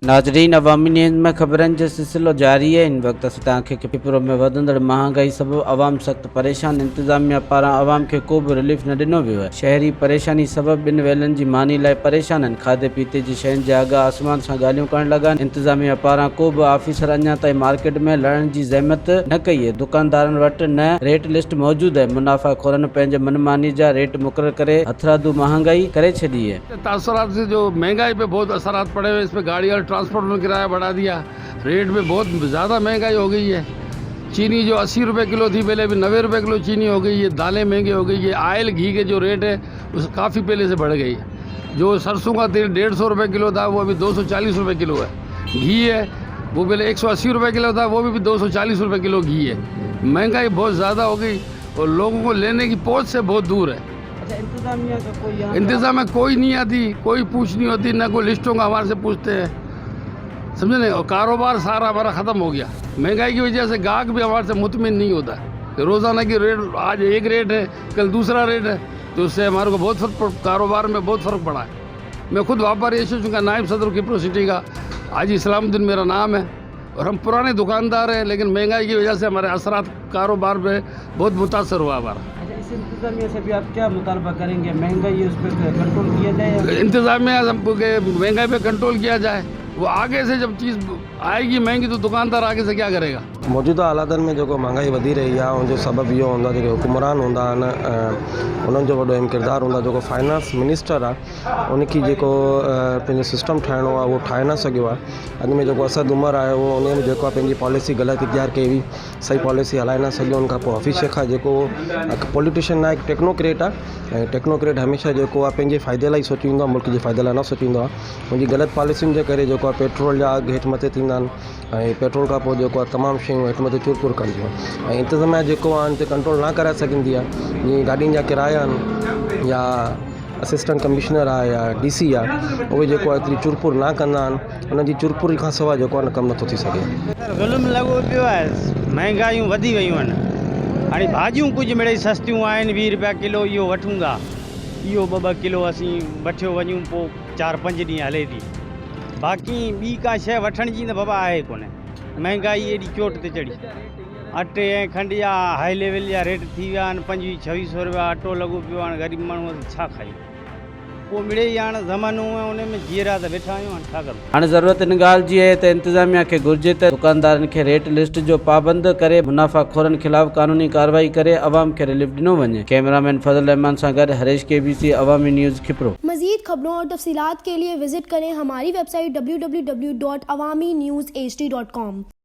नाजरीन, अवामी न्यूज़ में खबरन जो सिलसिलो जारी है। इन वक्त असीं के कपरु में वधंदड़ महांगाई सबब अवाम सख्त परेशान। इंतज़ामिया पारां अवाम के को भी रिलीफ न दिनो वियो है। शहरी परेशानी सबब बिन वेलन की मानी लाइ परेशान आहिनि। खाधे पीते जी शयुनि जा अघ आसमान से ॻाल्हियूं करण लगा। इंतज़ामिया पारां को भी ऑफिसर अञा ताईं मार्केट में लड़न की ज़हमत न कई है। दुकानदारन वटि न रेट लिस्ट मौजूद है। मुनाफ़ाखोरन पंहिंजे मनमानी जा रेट मुक़रर करे हथरादू महांगाई करे छड़ी है। तासरात से जो महंगाई पे बहुत असरात पड़े हुए, इसमें गाड़ी और ट्रांसपोर्ट में किराया बढ़ा दिया, रेट में बहुत ज़्यादा महंगाई हो गई है। चीनी जो 80 रुपये किलो थी पहले अभी 90 रुपये किलो चीनी हो गई है। दालें महंगी हो गई है। ऑयल घी के जो रेट है उस काफ़ी पहले से बढ़ गई है। जो सरसों का तेल 150 रुपये किलो था वो अभी 240 रुपये किलो है। घी है वो पहले 180 रुपये किलो था, वो भी 240 रुपये किलो घी है। महंगाई बहुत ज़्यादा हो गई और लोगों को लेने की पहुँच से बहुत दूर है। इंतज़ाम में कोई नहीं आती, कोई पूछ नहीं होती, ना कोई लिस्टों का हमारे से पूछते हैं, समझे नहीं। और कारोबार सारा हमारा ख़त्म हो गया। महंगाई की वजह से गाहक भी हमारे से मुतमिन नहीं होता है। रोज़ाना की रेट आज एक रेट है, कल दूसरा रेट है, तो उससे हमारे को बहुत फ़र्क, कारोबार में बहुत फ़र्क पड़ा है। मैं खुद व्यापारी एसोसिएशन का नायब सदर कपरु सिटी का हाजी इस्लामुद्दीन मेरा नाम है और हम पुराने दुकानदार हैं, लेकिन महंगाई की वजह से हमारे असरात कारोबार में बहुत मुतासर हुआ हमारा। इंतज़ामिया से भी आप क्या मुतालबा करेंगे? महंगाई उस पर कंट्रोल किया जाए। इंतज़ामिया महंगाई पे कंट्रोल किया जाए। वो आगे से जब चीज़ आएगी महंगी तो दुकानदार आगे से क्या करेगा। मौजूदा हालातनि में जो महंगाई वधी रही है, उनजो सबब इहो हूंदो आहे जेके हुक्मरान हूंदा आहिनि, उन्हनि जो वॾो अहम किरदारु हूंदो आहे। जेको फाइनेंस मिनिस्टर आहे उनखे जेको पंहिंजो सिस्टम ठाहिणो आहे उहो ठाहे न सघियो आहे। अॻु में जेको असद उमर आहे उहो उन में जेको आहे पंहिंजी पॉलिसी ग़लति इख्तियार कई हुई, सही पॉलिसी हलाए न सघियो। उन खां पोइ ऑफिस खां जेको पॉलिटिशियन न आहे, हिकु टेक्नोक्रेट आहे, ऐं टेक्नोक्रेट हमेशह जेको आहे पंहिंजे फ़ाइदे लाइ सोचींदो आहे, मुल्क जे फ़ाइदे लाइ न सोचींदो आहे। उनजी ग़लति पॉलिसियुनि जे करे जेको आहे पेट्रोल जा अघु हेठि मथे थींदा आहिनि, ऐं पेट्रोल खां पोइ जेको आहे तमामु शयूं हेठि मथे चूर कंदियूं आहिनि। ऐं इंतज़ामिया जेको आहे हिन ते कंट्रोल न कराए सघंदी आहे। जीअं गाॾियुनि जा किराया आहिनि या असिस्टेंट कमिश्नर आहे या DC आहे, उहे जेको आहे एतिरी चुरपुर न कंदा आहिनि। उनजी चुरपुरी खां सवाइ जेको आहे न कमु नथो थी सघे। ज़ुल्म लॻो पियो आहे, महांगाइयूं वधी वियूं आहिनि। हाणे भाॼियूं कुझु मिड़ेई सस्तियूं आहिनि, 20 रुपया किलो इहो वठूं था, इहो 2-2 किलो असीं वठियो वञूं, पोइ 4-5 ॾींहं हले थी। बाक़ी ॿी का शइ वठण जी त बाबा आहे कोन्हे। महांगाई एॾी चोट ते चढ़ी। अटे ऐं खंड जा हाई लेवल जा रेट थी विया आहिनि। 2500-2600 रुपया अटो लॻो पियो आहे। ग़रीब माण्हू छा खाई? पोइ मिड़े ई हाणे ज़मानो आहे, उन में जीअरा त वेठा आहियूं, हाणे छा करूं। हाणे ज़रूरत इन ॻाल्हि जी आहे त इंतज़ामिया खे घुर्जे त दुकानदारनि खे रेट लिस्ट जो पाबंद करे मुनाफ़ाखोरनि ख़िलाफ़ कानूनी कार्रवाई करे अवाम खे रिलीफ ॾिनो वञे। कैमरामैन फजल रहमान सां गॾु हरीश KBC अवामी न्यूज़ कपरु। मज़ीद खबरों और तफसीलात के लिए विजिट करें हमारी वेबसाइट www.awamiNewsHD.com।